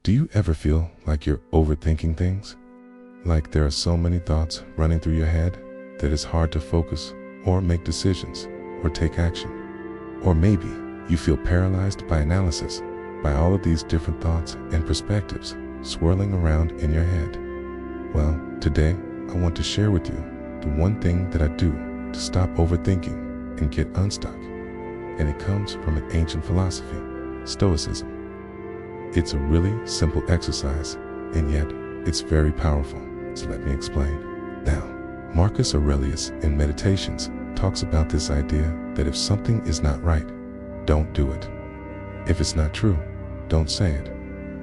Do you ever feel like you're overthinking things? Like there are so many thoughts running through your head that it's hard to focus or make decisions or take action? Or maybe you feel paralyzed by analysis, by all of these different thoughts and perspectives swirling around in your head. Well, today I want to share with you the one thing that I do to stop overthinking and get unstuck. And it comes from an ancient philosophy, Stoicism. It's a really simple exercise, and yet it's very powerful. So let me explain. Now, Marcus Aurelius in Meditations talks about this idea that if something is not right, don't do it. If it's not true, don't say it.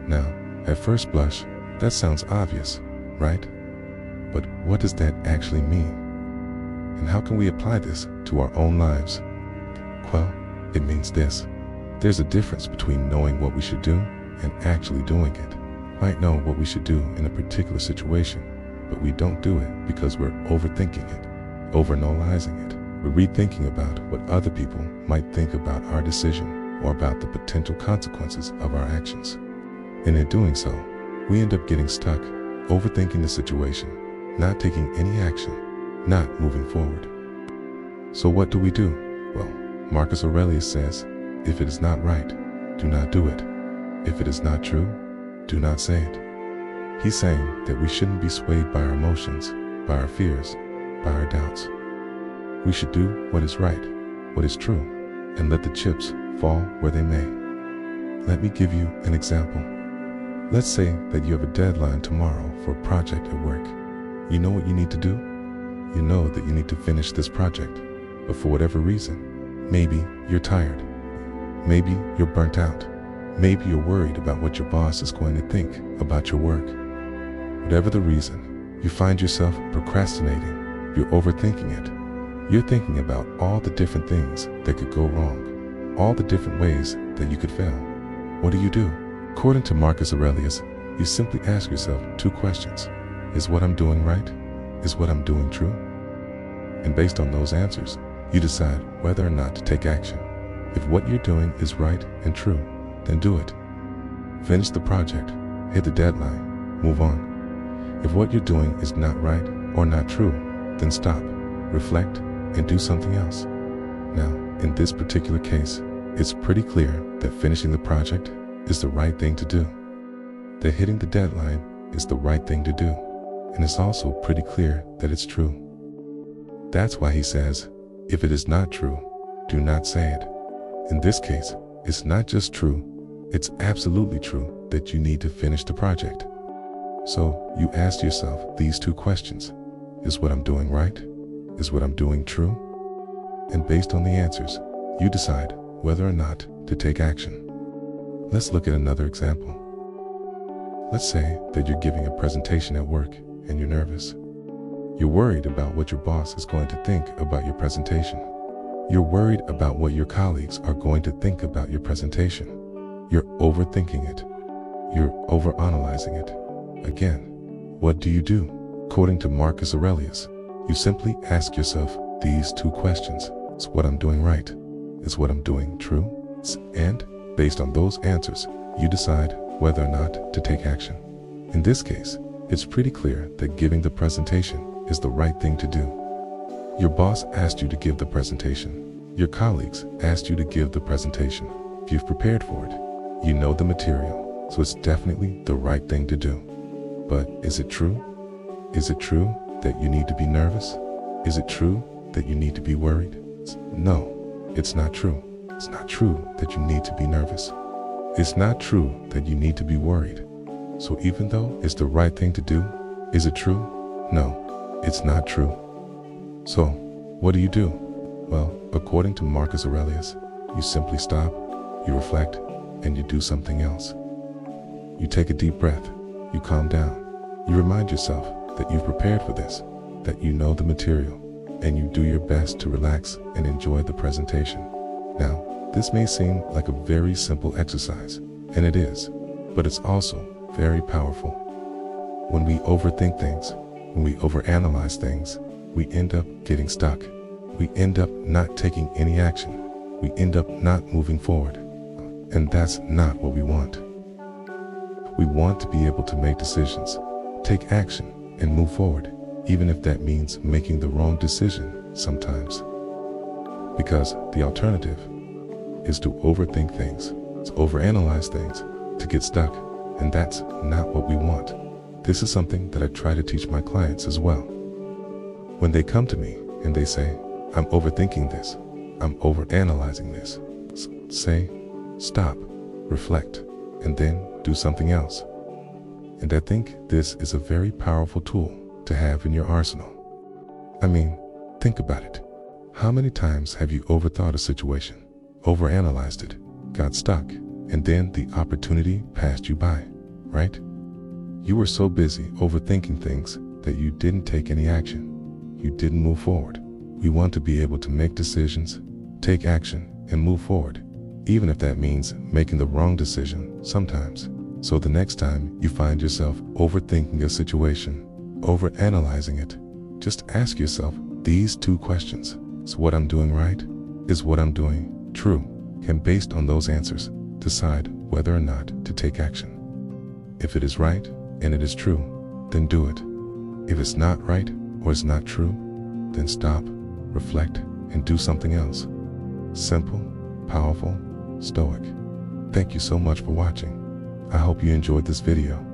Now, at first blush, that sounds obvious, right? But what does that actually mean? And how can we apply this to our own lives? Well, it means this. There's a difference between knowing what we should do and actually doing it. Might know what we should do in a particular situation, but we don't do it because we're overthinking it, overanalyzing it. We're rethinking about what other people might think about our decision or about the potential consequences of our actions. And in doing so, we end up getting stuck, overthinking the situation, not taking any action, not moving forward. So what do? Well, Marcus Aurelius says, if it is not right, do not do it. If it is not true, do not say it. He's saying that we shouldn't be swayed by our emotions, by our fears, by our doubts. We should do what is right, what is true, and let the chips fall where they may. Let me give you an example. Let's say that you have a deadline tomorrow for a project at work. You know what you need to do? You know that you need to finish this project, but for whatever reason, maybe you're tired, maybe you're burnt out, maybe you're worried about what your boss is going to think about your work. Whatever the reason, you find yourself procrastinating, you're overthinking it. You're thinking about all the different things that could go wrong, all the different ways that you could fail. What do? According to Marcus Aurelius, you simply ask yourself two questions. Is what I'm doing right? Is what I'm doing true? And based on those answers, you decide whether or not to take action. If what you're doing is right and true, then do it. Finish the project, hit the deadline, move on. If what you're doing is not right or not true, then stop, reflect, and do something else. Now, in this particular case, it's pretty clear that finishing the project is the right thing to do. That hitting the deadline is the right thing to do. And it's also pretty clear that it's true. That's why he says, if it is not true, do not say it. In this case, it's not just true, it's absolutely true that you need to finish the project. So you ask yourself these two questions. Is what I'm doing right? Is what I'm doing true? And based on the answers, you decide whether or not to take action. Let's look at another example. Let's say that you're giving a presentation at work and you're nervous. You're worried about what your boss is going to think about your presentation. You're worried about what your colleagues are going to think about your presentation. You're overthinking it. You're overanalyzing it. Again, what do? According to Marcus Aurelius, you simply ask yourself these two questions. Is what I'm doing right? Is what I'm doing true? And based on those answers, you decide whether or not to take action. In this case, it's pretty clear that giving the presentation is the right thing to do. Your boss asked you to give the presentation. Your colleagues asked you to give the presentation. You've prepared for it. You know the material, so it's definitely the right thing to do. But is it true? Is it true that you need to be nervous? Is it true that you need to be worried? No, it's not true. It's not true that you need to be nervous. It's not true that you need to be worried. So even though it's the right thing to do, is it true? No, it's not true. So, what do? Well, according to Marcus Aurelius, you simply stop, you reflect, and you do something else. You take a deep breath, you calm down, you remind yourself that you've prepared for this, that you know the material, and you do your best to relax and enjoy the presentation. Now, this may seem like a very simple exercise, and it is, but it's also very powerful. When we overthink things, when we overanalyze things, we end up getting stuck. We end up not taking any action. We end up not moving forward. And that's not what we want. We want to be able to make decisions, take action, and move forward, even if that means making the wrong decision sometimes. Because the alternative is to overthink things, to overanalyze things, to get stuck, and that's not what we want. This is something that I try to teach my clients as well. When they come to me and they say, I'm overthinking this, I'm overanalyzing this, say, stop, reflect, and then do something else. And I think this is a very powerful tool to have in your arsenal. I mean, think about it. How many times have you overthought a situation, overanalyzed it, got stuck, and then the opportunity passed you by, right? You were so busy overthinking things that you didn't take any action. You didn't move forward. We want to be able to make decisions, take action, and move forward, even if that means making the wrong decision sometimes. So the next time you find yourself overthinking a situation, overanalyzing it, just ask yourself these two questions. Is what I'm doing right? Is what I'm doing true? And based on those answers, decide whether or not to take action. If it is right and it is true, then do it. If it's not right or it's not true, then stop, reflect, and do something else. Simple, powerful, stoic. Thank you so much for watching. I hope you enjoyed this video.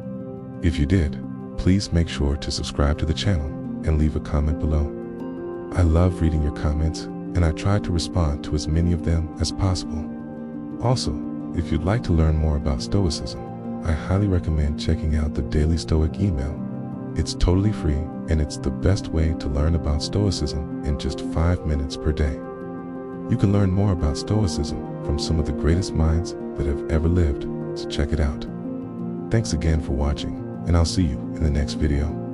If you did, please make sure to subscribe to the channel and leave a comment below. I love reading your comments, and I try to respond to as many of them as possible. Also, if you'd like to learn more about Stoicism, I highly recommend checking out the Daily Stoic email. It's totally free, and it's the best way to learn about Stoicism in just 5 minutes per day. You can learn more about Stoicism from some of the greatest minds that have ever lived, so check it out. Thanks again for watching, and I'll see you in the next video.